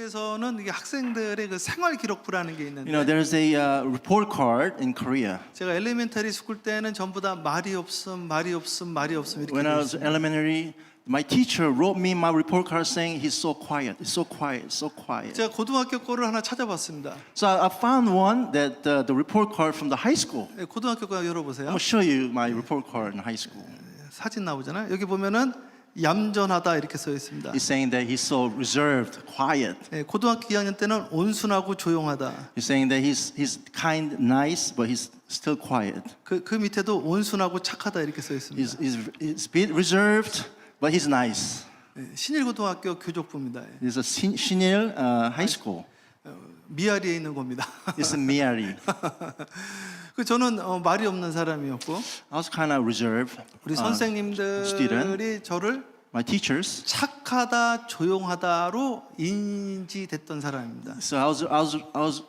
한국에서는 이게 학생들의 그 생활 기록부라는 게 있는데, there's a report card in Korea. 제가 엘리멘터리 스쿨 때는 전부 다 말이 없음 이렇게 When I 돼 was 있습니다. elementary, my teacher wrote me my report card saying he's so quiet, he's so quiet, so quiet. 제가 고등학교 거를 하나 찾아봤습니다. So I found one that the report card from the high school. 네, 고등학교 거 열어보세요. I'm gonna show you my report card in high school. 사진 나오잖아요. 여기 보면은 얌전하다 이렇게 써 있습니다. He's saying that he's so reserved, quiet. 네, 고등학교 2학년 때는 온순하고 조용하다. He's saying that he's kind, nice, but he's still quiet. 그 밑에도 온순하고 착하다 이렇게 써 있습니다. He's a bit reserved, but he's nice. 네, 신일고등학교 교족부입니다. He's a Shinil high school. 미아리에 있는 겁니다. It's in Miyari. 그 저는 말이 없는 사람이었고 I was kind of reserved. 우리 student. 선생님들이 저를 My teachers. 착하다, 조용하다로 인지됐던 사람입니다. So I was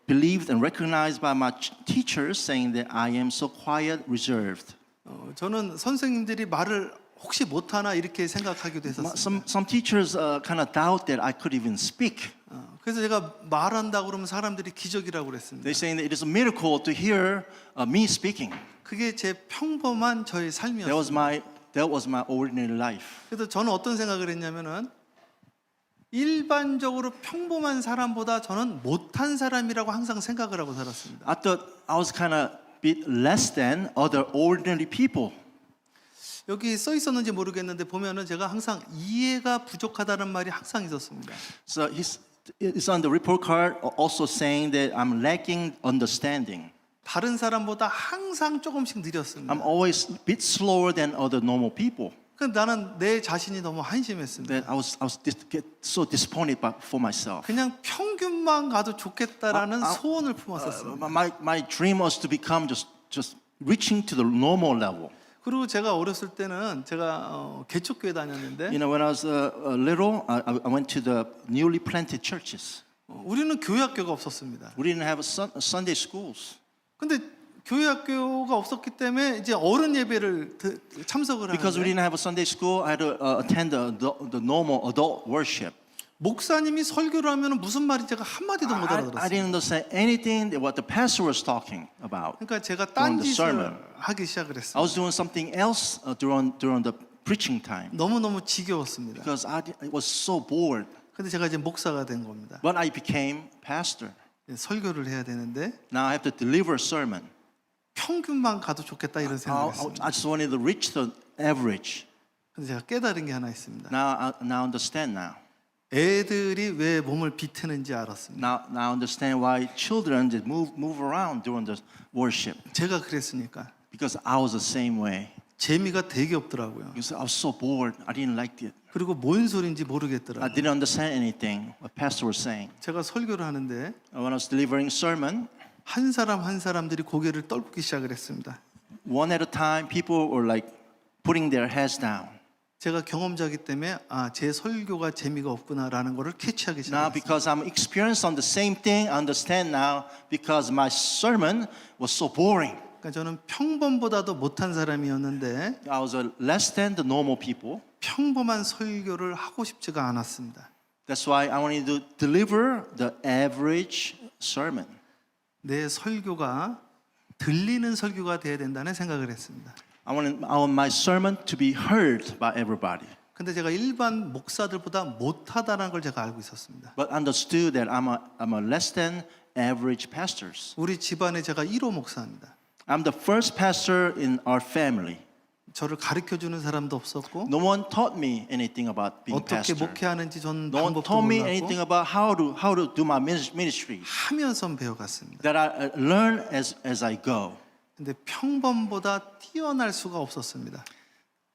believed and recognized by my teachers, saying that I am so quiet, reserved. 저는 선생님들이 말을 혹시 못하나 이렇게 생각하기도 했었습니다. Some teachers kind of doubt that I could even speak. 그래서 제가 말한다고 그러면 사람들이 기적이라고 그랬습니다. They're saying that it is a miracle to hear me speaking. 그게 제 평범한 저의 삶이었습니다. That was my ordinary life. 그래서 저는 어떤 생각을 했냐면은 일반적으로 평범한 사람보다 저는 못한 사람이라고 항상 생각을 하고 살았습니다. I thought I was kind of bit less than other ordinary people. 여기 써 있었는지 모르겠는데 보면은 제가 항상 이해가 부족하다는 말이 항상 있었습니다. So it's on the report card also saying that I'm lacking understanding. 다른 사람보다 항상 조금씩 느렸습니다. I'm always a bit slower than other normal people. 근데 나는 내 자신이 너무 한심했습니다. That I was get so disappointed for myself. 그냥 평균만 가도 좋겠다라는 소원을 품었었습니다. My dream was to become just reaching to the normal level. 그리고 제가 어렸을 때는 제가 개척교회 다녔는데 When I was little, I went to the newly planted churches. 우리는 교회학교가 없었습니다. We didn't have Sunday schools. 근데 교회학교가 없었기 때문에 이제 어른 예배를 참석을 Because we 하는데 didn't have a Sunday school, I had to attend the normal adult worship. 목사님이 설교를 하면 무슨 말인지 제가 한마디도 못 I 알아들었어요. didn't understand anything that what the pastor was talking about. 그러니까 제가 during the 딴짓을 sermon. 하기 시작을 I 했어요. was doing something else during the preaching time 너무너무 지겨웠습니다. because I was so bored. 근데 제가 이제 목사가 된 겁니다. But I became pastor. 설교를 해야 되는데 Now I have to deliver a sermon. 평균만 가도 좋겠다 이런 생각을 했습니다. I just wanted to reach the average. 근데 제가 깨달은 게 하나 있습니다. Now I understand now. 애들이 왜 몸을 비트는지 알았습니다. Now I understand why children just move around during the worship. 제가 그랬으니까 Because I was the same way. 재미가 되게 없더라고요. Because I was so bored. I didn't like it. 그리고 뭔 소리인지 I 모르겠더라고요. didn't understand anything what pastor was saying. 제가 설교를 하는데 When I was delivering sermon, 한 사람 한 사람들이 고개를 떨구기 시작을 했습니다. one at a time, people were like putting their heads down. 제가 경험자이기 때문에 제 설교가 재미가 없구나라는 거를 캐치하기 Now, 시작했어요. because I'm experienced on the same thing, I understand now because my sermon was so boring. 그러니까 저는 평범보다도 못한 사람이었는데 I was less than the normal people. 평범한 설교를 하고 싶지가 않았습니다. That's why I wanted to deliver the average sermon. 내 설교가 들리는 설교가 돼야 된다는 생각을 했습니다. I want my sermon to be heard by everybody. 근데 제가 일반 목사들보다 못하다는 걸 제가 알고 있었습니다. But understood that I'm a less than average pastors. 우리 집안에 제가 1호 목사입니다. I'm the first pastor in our family. 저를 가르쳐 주는 사람도 없었고 No one taught me anything about being 어떻게 pastor. 목회하는지 전 No one 방법도 taught me anything 몰랐고 about how to do my ministry. 하면서 배워갔습니다. That I learn as I go. 근데 평범보다 뛰어날 수가 없었습니다.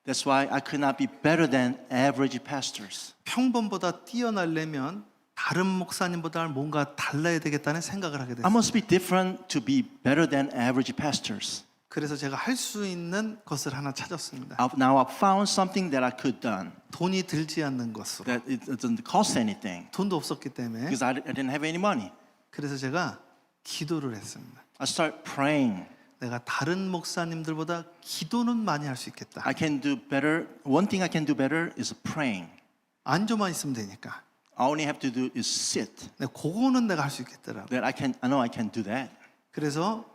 That's why I could not be better than average pastors. 평범보다 뛰어나려면 다른 목사님보다 뭔가 달라야 되겠다는 생각을 하게 I 됐어요. must be different to be better than average pastors. 그래서 제가 할 수 있는 것을 하나 찾았습니다. Now I've found something that I could done 돈이 들지 않는 것으로. that it doesn't cost anything 돈도 없었기 때문에 because I didn't have any money. 그래서 제가 기도를 했습니다. I start praying. 내가 다른 목사님들보다 기도는 많이 할 수 있겠다. I can do better. One thing I can do better is praying. 안조만 있으면 되니까. All I only have to do is sit. 네, 그거는 내가 할 수 있겠더라고. That I know I can do that. 그래서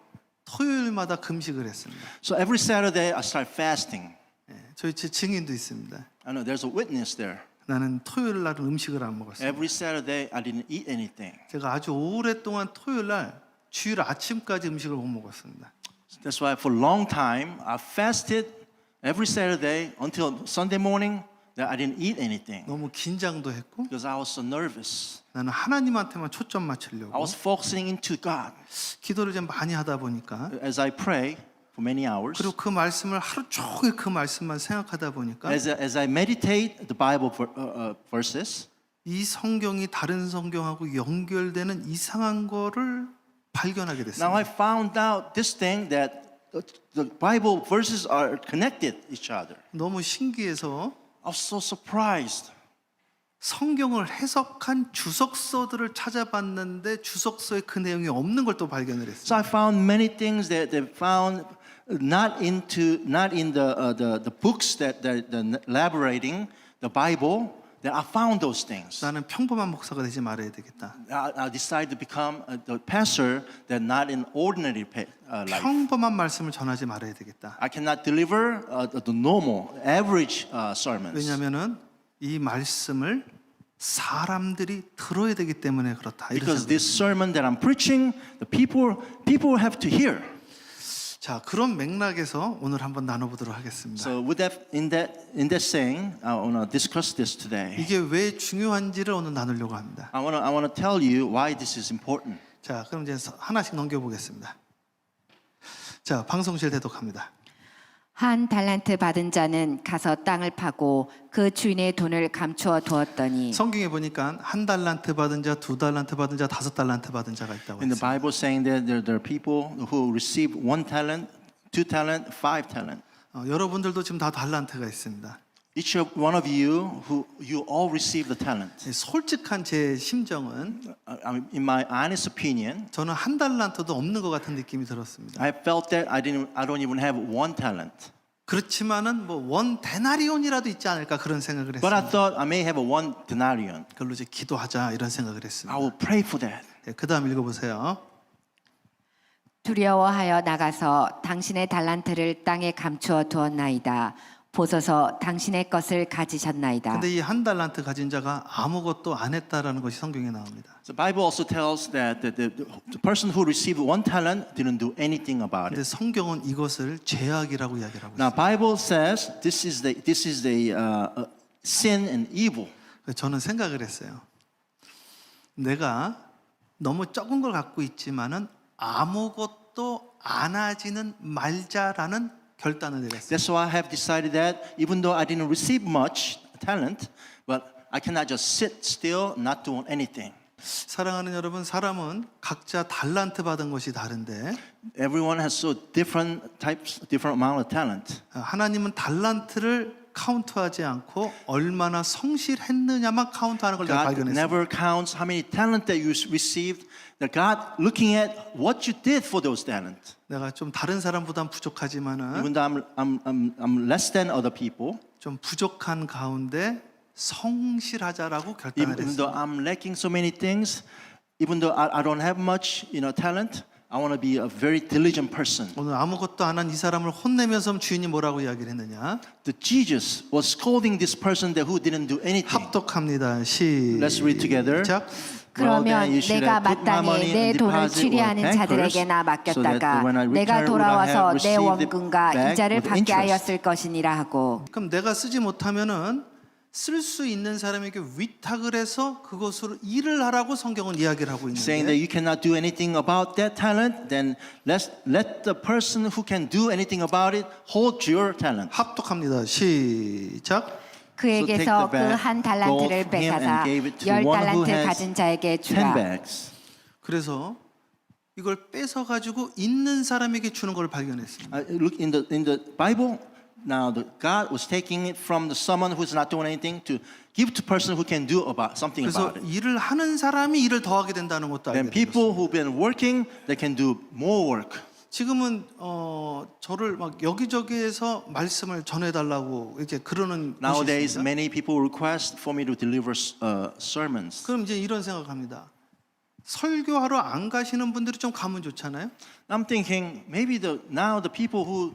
토요일마다 금식을 했습니다. So every Saturday I start fasting. 네, 저희 제 증인도 있습니다. I know there's a witness there. 나는 토요일 날은 음식을 안 먹었어요. Every Saturday I didn't eat anything. 제가 아주 오랫동안 토요일 날 주일 아침까지 음식을 못 먹었습니다. That's why for a long time I fasted every Saturday until Sunday morning that I didn't eat anything 너무 긴장도 했고 because I was so nervous. 나는 하나님한테만 초점 I 맞추려고 was focusing into God 기도를 좀 많이 하다 보니까 as I pray for many hours. 그리고 그 말씀을 하루 종일 그 말씀만 생각하다 보니까 As I meditate the Bible verses, 이 성경이 다른 성경하고 연결되는 이상한 거를 발견하게 now 됐습니다. I found out this thing that the Bible verses are connected each other. 너무 신기해서 I was so surprised. 성경을 해석한 주석서들을 찾아봤는데 주석서에 그 내용이 없는 걸 또 발견을 했어요. So I found many things that they found not in the books that they're elaborating the Bible. That I found those things. 나는 평범한 목사가 되지 말아야 되겠다. I decided to become the pastor that not in ordinary life. 평범한 말씀을 전하지 말아야 되겠다. I cannot deliver the normal, average sermons. 왜냐하면은 이 말씀을 사람들이 들어야 되기 때문에 그렇다. 이런 Because 생각이 this sermon that I'm preaching, the people have to hear. 자, 그런 맥락에서 오늘 한번 나눠보도록 하겠습니다. So with that, in that saying, I want to discuss this today. 이게 왜 중요한지를 오늘 나누려고 합니다. I want to tell you why this is important. 자, 그럼 이제 하나씩 넘겨보겠습니다. 자, 방송실 대독합니다. 한 달란트 받은 자는 가서 땅을 파고 그 주인의 돈을 감추어 두었더니 성경에 보니까 한 달란트 받은 자, 두 달란트 받은 자, 다섯 달란트 받은 자가 있다고 In the 했습니다. Bible, saying that there are people who receive 1 talent, 2 talent, 5 talent. 여러분들도 지금 다 달란트가 있습니다. Each one of you you all receive the talent. 솔직한 제 심정은 In my honest opinion, 저는 한 달란트도 없는 것 같은 느낌이 들었습니다. I felt that I don't even have 1 talent. 그렇지만은 뭐 원 데나리온이라도 있지 않을까 그런 생각을 But I 했습니다. thought I may have a 1 denarion. 그걸로 이제 기도하자 이런 생각을 I 했습니다. will pray for that. 그다음 읽어보세요. 두려워하여 나가서 당신의 달란트를 땅에 감추어 두었나이다. 보소서 당신의 것을 가지셨나이다. 근데 이 한 달란트 가진 자가 아무것도 안 했다라는 것이 성경에 나옵니다. The Bible also tells that the person who received 1 talent didn't do anything about 근데 it. 성경은 이것을 죄악이라고 이야기를 하고 Now, 있습니다. Bible says this is the sin and evil. 그래서 저는 생각을 했어요. 내가 너무 적은 걸 갖고 있지만은 아무것도 안 하지는 말자라는 결단을 내렸어요. That's why I have decided that even though I didn't receive much talent, but I cannot just sit still, not doing anything. 사랑하는 여러분, 사람은 각자 달란트 받은 것이 다른데 Everyone has so different types, different amount of talent. 하나님은 달란트를 카운트하지 않고 얼마나 성실했느냐만 카운트하는 걸 제가 God 발견했어요. never counts how many talent that you received. That God looking at what you did for those talents. 내가 좀 다른 사람보단 부족하지만은 Even though I'm less than other people, 좀 부족한 가운데 성실하자라고 결단을 even though 했어요. I'm lacking so many things, even though I don't have much, talent, I want to be a very diligent person. 오늘 아무것도 안 한 이 사람을 혼내면서 주인이 뭐라고 이야기를 했느냐? The Jesus was scolding this person that who didn't do anything. 합독합니다. Let's read together. 시작. Well, then 그러면 you should 내가 have put my money 마땅히 내 and 돈을 deposit with 취리하는 bankers, 자들에게나 so that 맡겼다가 when I 내가 return, would I 돌아와서 have 내 received it 원금과 back 이자를 with 받게 interest. 하였을 것이니라 하고 그럼 내가 쓰지 못하면은 쓸 수 있는 사람에게 위탁을 해서 그것으로 일을 하라고 성경은 이야기를 하고 Saying that 있는데 you cannot do anything about that talent, then let the person who can do anything about it hold your talent. 합독합니다. 시작. 그에게서 So take the 그 bag, 한 달란트를 go from him 빼앗아 and gave it to 10 one who 달란트 has 가진 자에게 10 주라. bags. 그래서 이걸 뺏어 가지고 있는 사람에게 주는 걸 발견했습니다. Look in the Bible. Now God was taking it from someone who's not doing anything to give to person who can do something 그래서 about it. 일을 하는 사람이 일을 더하게 된다는 것도 Then 알게 됐어요. people who've been working, they can do more work. 지금은 저를 막 여기저기에서 말씀을 전해달라고 이제 그러는 곳이 Nowadays, 있습니다. many people request for me to deliver sermons. 그럼 이제 이런 생각합니다. 설교하러 안 가시는 분들이 좀 가면 좋잖아요. I'm thinking maybe now the people who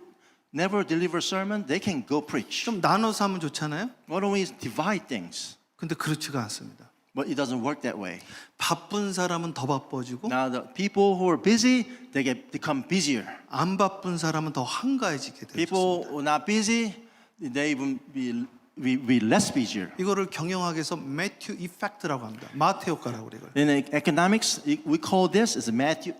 never deliver sermon, they can go preach. 좀 나눠서 하면 좋잖아요. Why don't we divide things? 근데 그렇지가 않습니다. But it doesn't work that way. 바쁜 사람은 더 바빠지고 Now the people who are busy, they become busier. 안 바쁜 사람은 더 한가해지게 되죠. People who are not busy, they even be less busier. 이거를 경영학에서 매튜 이펙트라고 합니다. 마태 효과라고 그래요. In economics, we call this as a Matthew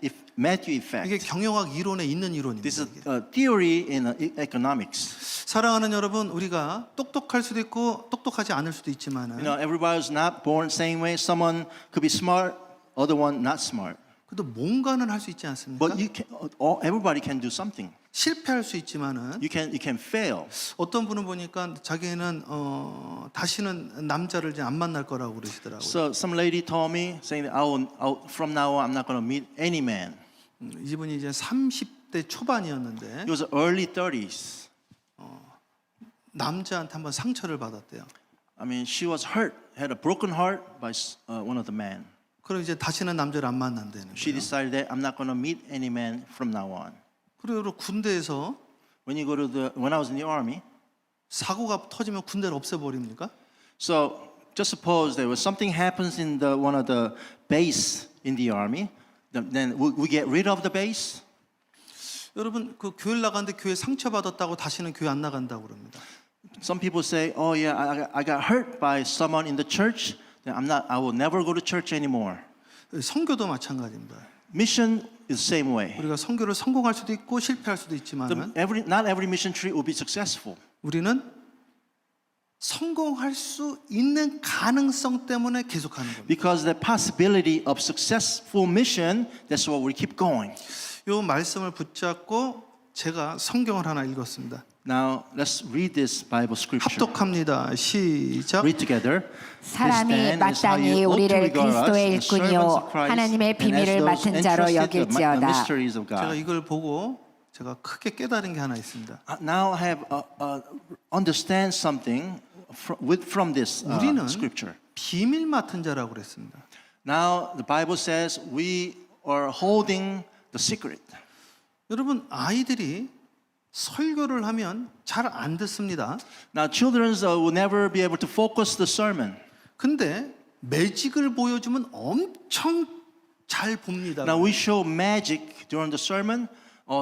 이게 effect. 경영학 이론에 있는 This 이론입니다. is 이게. a theory in economics. 사랑하는 여러분, 우리가 똑똑할 수도 있고 똑똑하지 않을 수도 있지만은 You know, everybody's not born the same way. Someone could be smart, other one not smart. 그래도 뭔가는 할 수 있지 않습니까? But everybody can do something. 실패할 수 있지만은 You can fail. 어떤 분은 보니까 자기는 다시는 남자를 이제 안 만날 거라고 그러시더라고요. So some lady told me saying that from now on I'm not going to meet any man. 이분이 이제 30대 초반이었는데 He was early 30s. 남자한테 한번 상처를 받았대요. I mean, she was hurt, had a broken heart by one of the men. 그리고 이제 다시는 남자를 안 만난다는 She 거예요. decided that I'm not going to meet any man from now on. 그리고 군대에서 When I was in the army, 사고가 터지면 군대를 없애버립니까? so just suppose there was something happens in one of the base in the army, then we get rid of the base. 여러분 그 교회 나갔는데 교회 상처 받았다고 다시는 교회 안 나간다고 그럽니다. Some people say, "Oh yeah, I got hurt by someone in the church. Then I will never go to church anymore." 선교도 마찬가지입니다. Mission is the same way. 우리가 선교를 성공할 수도 있고 실패할 수도 있지만은 Not every mission trip will be successful. 우리는 성공할 수 있는 가능성 때문에 계속하는 겁니다. Because the possibility of successful mission, that's why we keep going. 이 말씀을 붙잡고 제가 성경을 하나 읽었습니다. Now let's read this Bible scripture. 합독합니다. 시작. Read together. 사람이 마땅히 우리를 그리스도의 일꾼이요 하나님의 비밀을 맡은 자로 여길지어다. 제가 이걸 보고 제가 크게 깨달은 게 하나 있습니다. Now I have understand something from this 우리는 scripture. 비밀 맡은 자라고 그랬습니다. Now the Bible says we are holding the secret. 여러분 아이들이 설교를 하면 잘 안 듣습니다. Now children will never be able to focus the sermon. 근데 매직을 보여주면 엄청 잘 봅니다. Now we show magic during the sermon.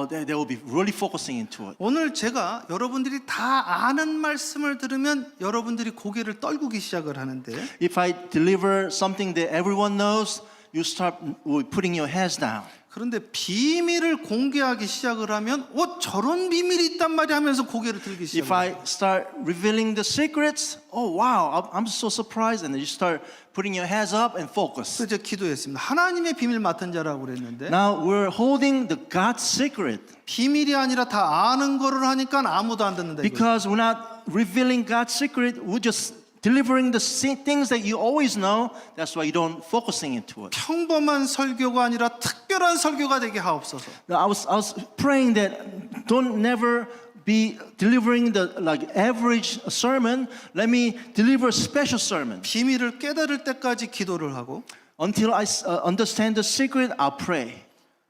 They will be really focusing into it. 오늘 제가 여러분들이 다 아는 말씀을 들으면 여러분들이 고개를 떨구기 시작을 하는데 If I deliver something that everyone knows, you start putting your heads down. 그런데 비밀을 공개하기 시작을 하면 저런 비밀이 있단 말이 하면서 고개를 들기 If 시작해요. I start revealing the secrets, oh wow, I'm so surprised, and then you start putting your heads up and focus. 그래서 제가 기도했습니다. 하나님의 비밀 맡은 자라고 그랬는데 Now we're holding the God's secret 비밀이 아니라 다 아는 거를 하니까 아무도 안 듣는다. 이거예요. because we're not revealing God's secret. We're just delivering the things that you always know. That's why you don't focusing into it. 평범한 설교가 아니라 특별한 설교가 되게 하옵소서. Now, I was praying that don't never be delivering the like average sermon. Let me deliver a special sermon. 비밀을 깨달을 때까지 기도를 하고 Until I understand the secret, I'll pray.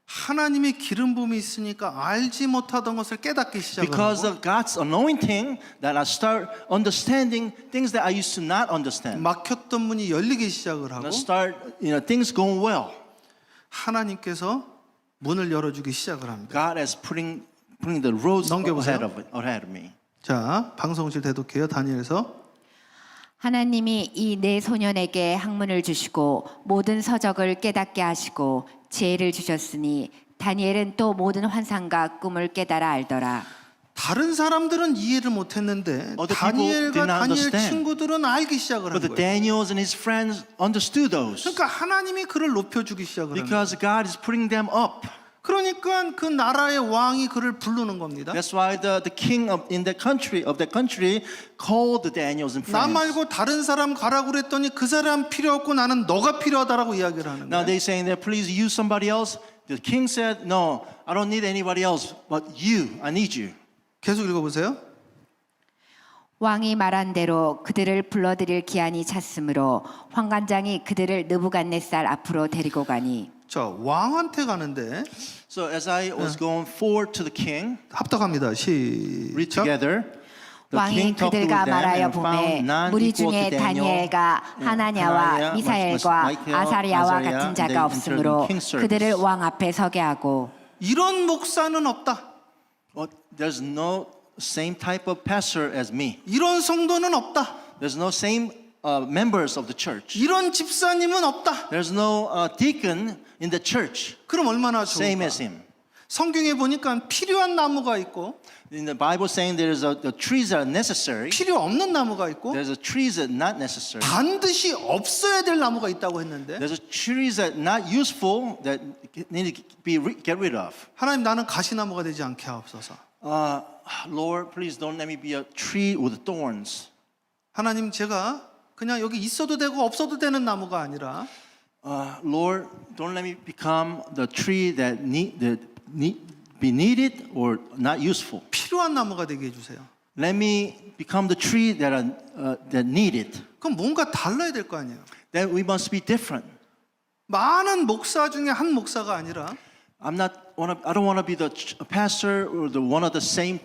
하나님의 기름 부음이 있으니까 알지 못하던 것을 깨닫기 시작을 Because 하고 of God's anointing, that I start understanding things that I used to not understand. 막혔던 문이 열리기 시작을 And 하고 I start, things going well. 하나님께서 문을 열어주기 시작을 합니다. God is putting the roads 넘겨보세요. ahead of me. 자, 방송실 대독해요. 다니엘서 하나님이 이 네 소년에게 학문을 주시고 모든 서적을 깨닫게 하시고 지혜를 주셨으니 다니엘은 또 모든 환상과 꿈을 깨달아 알더라. 다른 사람들은 이해를 못했는데 Other people did 다니엘과 not 다니엘 understand. 친구들은 알기 시작을 한 But the 거예요. Daniels and his friends understood those. 그러니까 하나님이 그를 높여주기 시작을 합니다. Because God is putting them up. 그러니까 그 나라의 왕이 그를 부르는 겁니다. That's why the king of that country called the Daniels and 나 friends. 말고 다른 사람 가라고 그랬더니 그 사람 필요 없고 나는 너가 필요하다라고 이야기를 하는 Now 거예요. they saying that please use somebody else. the king said, "No, I don't need anybody else but you. I need you." 계속 읽어보세요. 왕이 말한 대로 그들을 불러들일 기한이 찼으므로 환관장이 그들을 느부갓네살 앞으로 데리고 가니 자, 왕한테 가는데 So as I was going forward to the king, 합독합니다. read 시작. together. The 왕이 king talked with 그들과 them 말하여 and 보매 found none 무리 equal 중에 to Daniel, 다니엘과 하나냐와 Hananiah, 미사엘과 Michael, 아사리아와 Azariah, 같은 and they 자가 entered 없으므로 the king's service. 그들을 왕 앞에 서게 하고 이런 목사는 없다. Well, there's no same type of pastor as me. 이런 성도는 없다. There's no same members of the church. 이런 집사님은 없다. There's no deacon in the church 그럼 얼마나 same 좋을까? as him. 성경에 보니까 필요한 나무가 있고 In the Bible saying there's the trees that are necessary, 필요 없는 나무가 있고 there's a trees that are not necessary. 반드시 없어야 될 나무가 있다고 했는데 There's a trees that are not useful that need to be get rid of. 하나님 나는 가시나무가 되지 않게 하옵소서. Lord, please don't let me be a tree with thorns. 하나님 제가 그냥 여기 있어도 되고 없어도 되는 나무가 아니라 Lord, don't let me become the tree that be needed or not useful. 필요한 나무가 되게 해주세요. Let me become the tree that needed. 그럼 뭔가 달라야 될 거 아니에요. Then we must be different. 많은 목사 중에 한 목사가 아니라 I don't want to be the pastor or the one of the same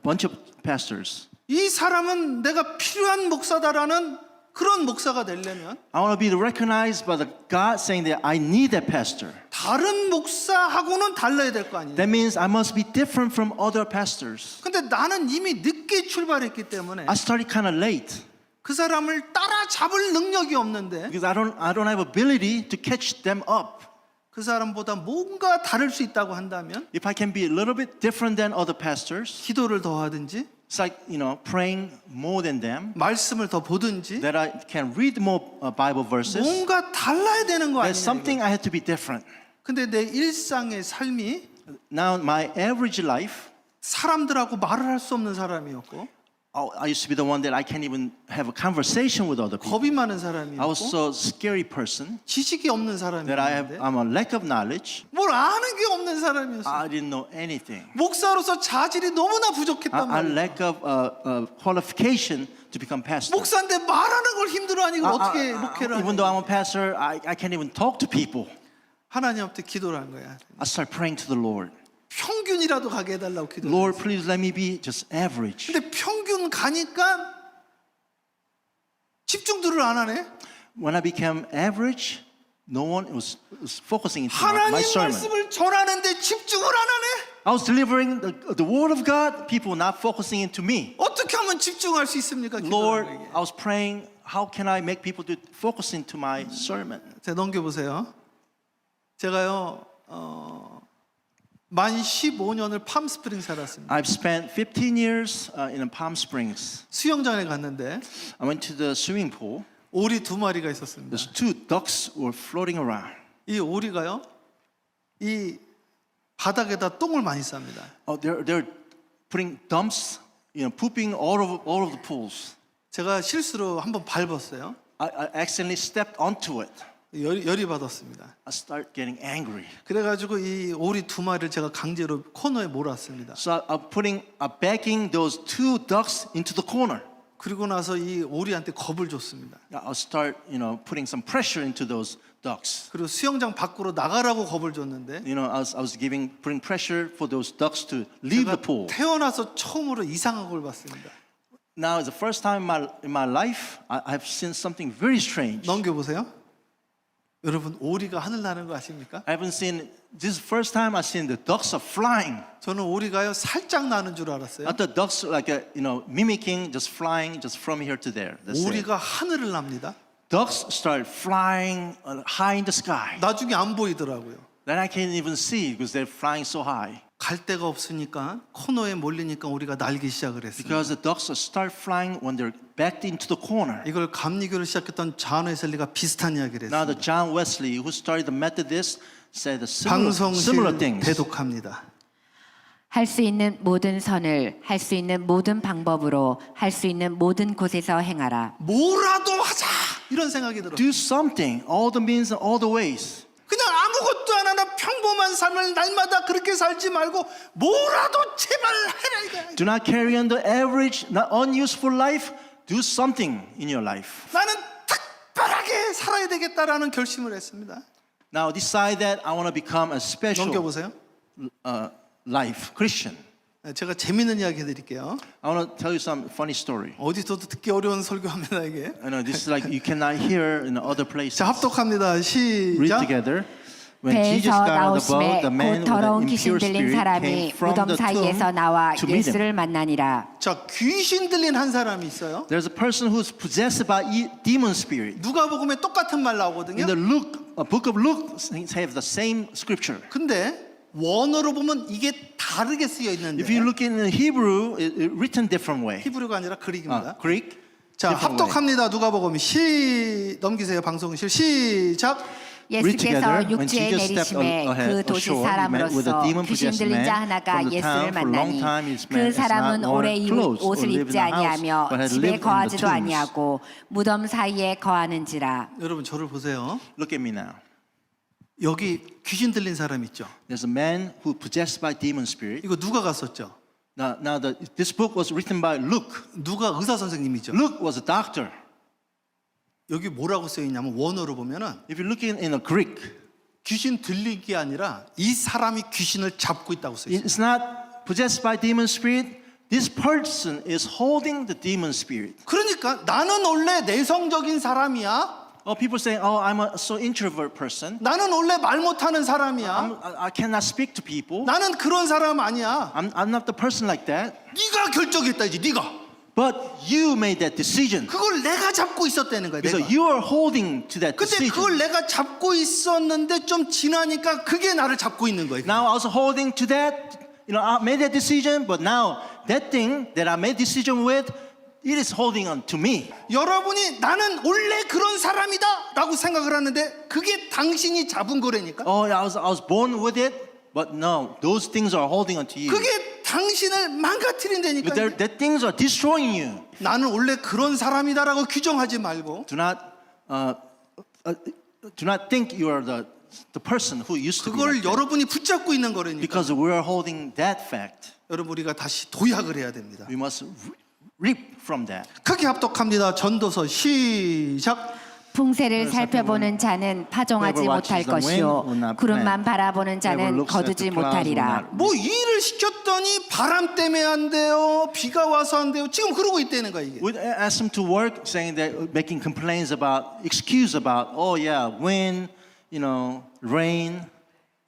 bunch of pastors. 이 사람은 내가 필요한 목사다라는 그런 목사가 되려면 I want to be recognized by the God saying that I need that pastor. 다른 목사하고는 달라야 될 거 아니에요. That means I must be different from other pastors. 근데 나는 이미 늦게 출발했기 때문에 I started kind of late 그 사람을 따라잡을 능력이 없는데 because I don't have ability to catch them up. 그 사람보다 뭔가 다를 수 있다고 한다면 If I can be a little bit different than other pastors, 기도를 더 하든지 it's like, praying more than them, 말씀을 더 보든지 that I can read more Bible verses. 뭔가 달라야 되는 거 There's 아니냐. something I had to be different. 근데 내 일상의 삶이 Now, my average life, 사람들하고 말을 할 수 없는 사람이었고 I used to be the one that I can't even have a conversation with other people. 겁이 많은 I was 사람이었고 so scary person 지식이 없는 that 사람이었는데 I'm a lack of knowledge. 뭘 아는 게 없는 사람이었어. I didn't know anything. 목사로서 자질이 너무나 I 부족했단 말이야. lack of qualification to become pastor. 목사인데 말하는 걸 힘들어하니 이걸 어떻게 목회를 Even though 하냐. I'm a pastor, I can't even talk to people. 하나님 앞에 기도를 한 거야. I start praying to the Lord. 평균이라도 가게 해달라고 기도를 Lord, 했어. please let me be just average. 근데 평균 가니까 집중들을 안 하네. When I became average, no one was focusing into my 하나님 sermon. 말씀을 전하는데 집중을 안 하네. I was delivering the word of God, people were not focusing into me. 어떻게 하면 집중할 수 있습니까? Lord, 기도하는 거예요. I was praying, how can I make people to focus into my sermon? 자, 넘겨보세요. 제가요 만 15년을 팜스프링 살았습니다. I've spent 15 years in Palm Springs. 수영장에 갔는데 I went to the swimming pool. 오리 2마리가 있었습니다. There's 2 ducks were floating around. 이 오리가요, 이 바닥에다 똥을 많이 쌉니다. They're putting dumps, pooping all of the pools. 제가 실수로 한번 밟았어요. I accidentally stepped onto it. 열이 받았습니다. I start getting angry. 그래가지고 이 오리 2마리를 제가 강제로 코너에 몰았습니다. So I'm bagging those 2 ducks into the corner. 그리고 나서 이 오리한테 겁을 줬습니다. I'll start, putting some pressure into those ducks. 그리고 수영장 밖으로 나가라고 겁을 줬는데 I was putting pressure for those ducks to leave the 제가 pool. 태어나서 처음으로 이상한 걸 봤습니다. Now, it's the first time in my life I've seen something very strange. 넘겨보세요. 여러분 오리가 하늘 나는 거 아십니까? I haven't seen this is the first time I've seen the ducks are flying. 저는 오리가요 살짝 나는 줄 알았어요. Not the ducks like mimicking, just flying, just from here to there. That's it. 오리가 하늘을 납니다. Ducks start flying high in the sky. 나중에 안 보이더라고요. Then I can't even see because they're flying so high. 갈 데가 없으니까 코너에 몰리니까 우리가 날기 시작을 했습니다. Because the ducks start flying when they're backed into the corner. 이걸 감리교를 시작했던 존 웨슬리가 비슷한 이야기를 Now 했습니다. the John Wesley, who started the Methodist, said the similar 방송실 things. 대독합니다. 할 수 있는 모든 선을 할 수 있는 모든 방법으로 할 수 있는 모든 곳에서 행하라. 뭐라도 하자 이런 생각이 들어요. Do something, all the means and all the ways. 그냥 아무것도 안 하나 평균 평범한 삶을 날마다 그렇게 살지 말고 뭐라도 제발 해라 이거야. Do not carry on the average, not unuseful life. Do something in your life. 나는 특별하게 살아야 되겠다라는 결심을 했습니다. Now decide that I want to become a special 넘겨보세요. life Christian. 제가 재밌는 이야기 해드릴게요. I want to tell you some funny story. 어디서도 듣기 어려운 설교합니다 이게. I know this is like you cannot hear in other places. 자, 합독합니다. Read 시작. together. When Jesus 배에서 got on the boat, 나오심에 the man 곧 with the 더러운 귀신 impure 들린 spirit 사람이 came from 무덤 the 사이에서 tomb 나와 to meet him. 예수를 만나니라. 자, 귀신 들린 한 사람이 있어요. There's a person who's possessed by demon spirit. 누가복음에 똑같은 말 나오거든요. In the book of Luke, have the same scripture. 근데 원어로 보면 이게 다르게 쓰여 있는데 If you look in the Hebrew, it's written different way. 히브리가 아니라 그릭입니다. Greek. 자, different way. 합독합니다. 누가복음 넘기세요. 방송실 시작. Read 예수께서 together. When 육지에 Jesus stepped 내리심에 ahead 그 도시 ashore, he met with a 사람으로서 demon-possessed 귀신 들린 자 man 하나가 from the 예수를 town. For a long 만나니 time his man 그 has 사람은 not 오래 worn clothes or 옷을 lived in 입지 a house, 아니하며 but had 집에 lived in the 거하지도 tombs. 아니하고 무덤 사이에 거하는지라. 여러분 저를 보세요. Look at me now. 여기 귀신 들린 사람 있죠. There's a man who possessed by demon spirit. 이거 누가 갔었죠? Now this book was written by Luke. 누가 의사 선생님이죠. Luke was a doctor. 여기 뭐라고 쓰여 있냐면 원어로 보면은 If you look in a Greek, 귀신 들리기 아니라 이 사람이 귀신을 잡고 있다고 쓰여 있어요. it's not possessed by demon spirit. This person is holding the demon spirit. 그러니까 나는 원래 내성적인 사람이야. People say, "Oh, I'm a so introvert person. 나는 원래 말 못하는 사람이야. I cannot speak to people. 나는 그런 사람 아니야. I'm not the person like that." 네가 결정했다 이제 네가. But you made that decision. 그걸 내가 잡고 있었다는 거야. Because 내가. you are holding to that 근데 decision. 그걸 내가 잡고 있었는데 좀 지나니까 그게 나를 잡고 있는 거예요. Now I was holding to that. I made that decision, but now that thing that I made decision with, it is holding on to me. 여러분이 나는 원래 그런 사람이다라고 생각을 하는데 그게 당신이 잡은 거라니까. Oh, I was born with it, but no, those things are holding on to you. 그게 당신을 망가뜨린다니까. That things are destroying you. 나는 원래 그런 사람이다라고 규정하지 말고 Do not think you are the person who used to be 그걸 like that. 여러분이 붙잡고 있는 거라니까. Because we are holding that fact. 여러분 우리가 다시 도약을 해야 됩니다. We must reap from that. 크게 합독합니다. 전도서 시작. 풍세를 살펴보는 자는 파종하지 Whoever 못할 watches the wind 것이요 will not 구름만 plant. 바라보는 Whoever 자는 looks at 거두지 the clouds will 못하리라. not 뭐 일을 시켰더니 바람 때문에 안 돼요. 비가 와서 안 돼요. 지금 그러고 있다는 거야 이게. We ask them to work, saying that making complaints about excuse about wind, rain.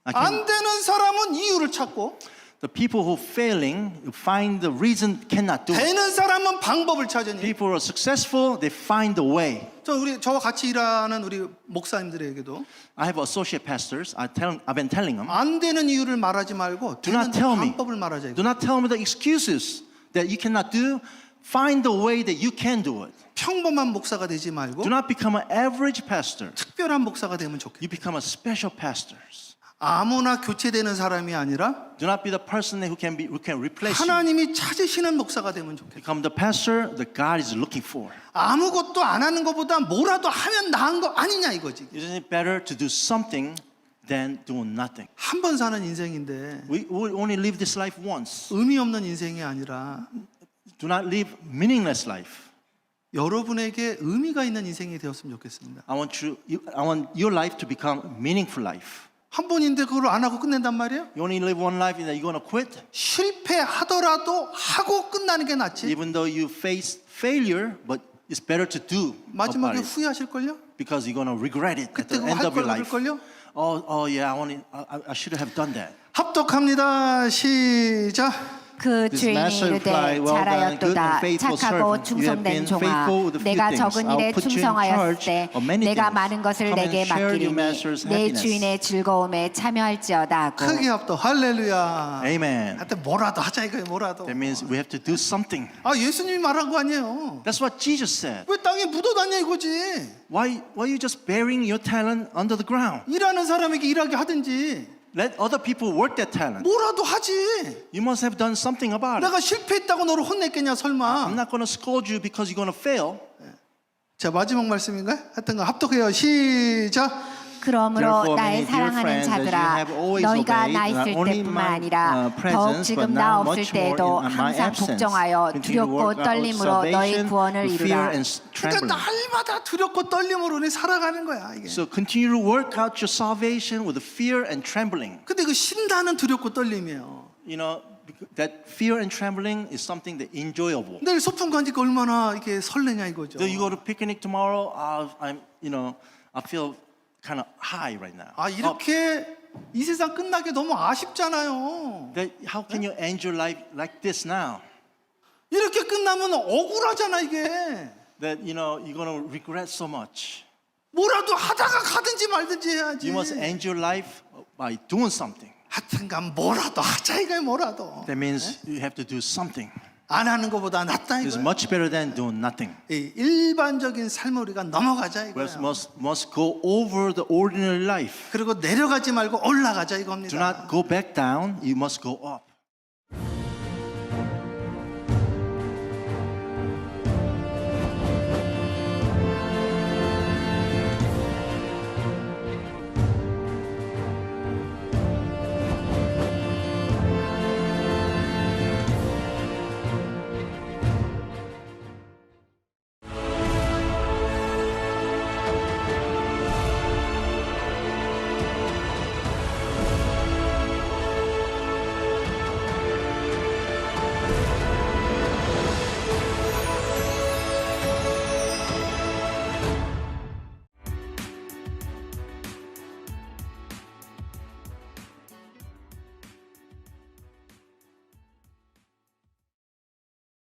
안 되는 사람은 이유를 찾고 The people who failing find the reason cannot do it. 되는 사람은 방법을 찾으니. People who are successful, they find the way. 저와 같이 일하는 우리 목사님들에게도 I have associate pastors. I've been telling them, 안 되는 이유를 말하지 말고 do 되는 not tell me. 방법을 말하자 이거. Do not tell me the excuses that you cannot do. Find the way that you can do it. 평범한 목사가 되지 말고 Do not become an average pastor. 특별한 목사가 되면 좋겠다. You become a special pastor. 아무나 교체되는 사람이 아니라 Do not be the person who can replace you. 하나님이 찾으시는 목사가 되면 좋겠다. Become the pastor that God is looking for. 아무것도 안 하는 것보다 뭐라도 하면 나은 거 아니냐 이거지. Isn't it better to do something than do nothing? 한 번 사는 인생인데 We only live this life once. 의미 없는 인생이 아니라 Do not live meaningless life. 여러분에게 의미가 있는 인생이 되었으면 좋겠습니다. I want your life to become meaningful life. 한 번인데 그걸 안 하고 끝낸단 말이에요? You only live one life and then you're going to quit? 실패하더라도 하고 끝나는 게 낫지. Even though you face failure, but it's better to do 마지막에 about it 후회하실걸요? because you're going to regret it at 그때 the 그거 end 할 of your 걸 life. 그럴걸요? Oh yeah, I should have done that. 합독합니다. 시작. 그 This 주인이 master 이르되 replied, "Well done, good 잘하였도다. and faithful 착하고 servant. You have 충성된 been 종아, faithful with a few 내가 things. 적은 I'll 일에 put you in 충성하였을 charge 때 of many 내가 things. 많은 것을 Come 내게 and share your 맡기리니 master's 내 happiness." 주인의 즐거움에 참여할지어다 하고. 크게 합독. 할렐루야. Amen. 하여튼 뭐라도 하자 이거예요. 뭐라도. That means we have to do something. 아 예수님이 말한 거 아니에요. That's what Jesus said. 왜 땅에 묻어다냐 이거지. Why are you just burying your talent under the ground? 일하는 사람에게 일하게 하든지 Let other people work that talent. 뭐라도 하지. You must have done something about it. 내가 실패했다고 너를 혼냈겠냐 I'm 설마. not going to scold you because you're going to fail. 자 마지막 말씀인가요? 하여튼 합독해요. 시작. 그러므로 Therefore, 나의 many dear 사랑하는 friends, as you 자들아, have always 너희가 obeyed, 나 not 있을 only in 때뿐만 my 아니라 더욱 presence, 지금 but 나 now 없을 much more 때에도 in my 항상 absence, 복종하여 continue to 두렵고 work out 떨림으로 너희 salvation 구원을 with fear 이루라. and 그러니까 trembling. 날마다 두렵고 떨림으로 우리 살아가는 거야 이게. So continue to work out your salvation with fear and trembling. 근데 그 신다는 두렵고 떨림이에요. You know, that fear and trembling is something that enjoyable. 내일 소풍 가니까 얼마나 이게 설레냐 이거죠. So you go to picnic tomorrow, I feel kind of high right now. 아 이렇게 이 세상 끝나기 너무 아쉽잖아요. How can you end your life like this now? 이렇게 끝나면 억울하잖아 이게. That you're gonna regret so much. 뭐라도 하다가 가든지 말든지 해야지. You must end your life by doing something. 하여튼간 뭐라도 하자 이거야 뭐라도. That means you have to do something. 안 하는 것보다 낫다 It's 이거야. much better than doing nothing. 이 일반적인 삶을 우리가 넘어가자 We 이거야. must go over the ordinary life. 그리고 내려가지 말고 올라가자 Do 이겁니다. not go back down. You must go up.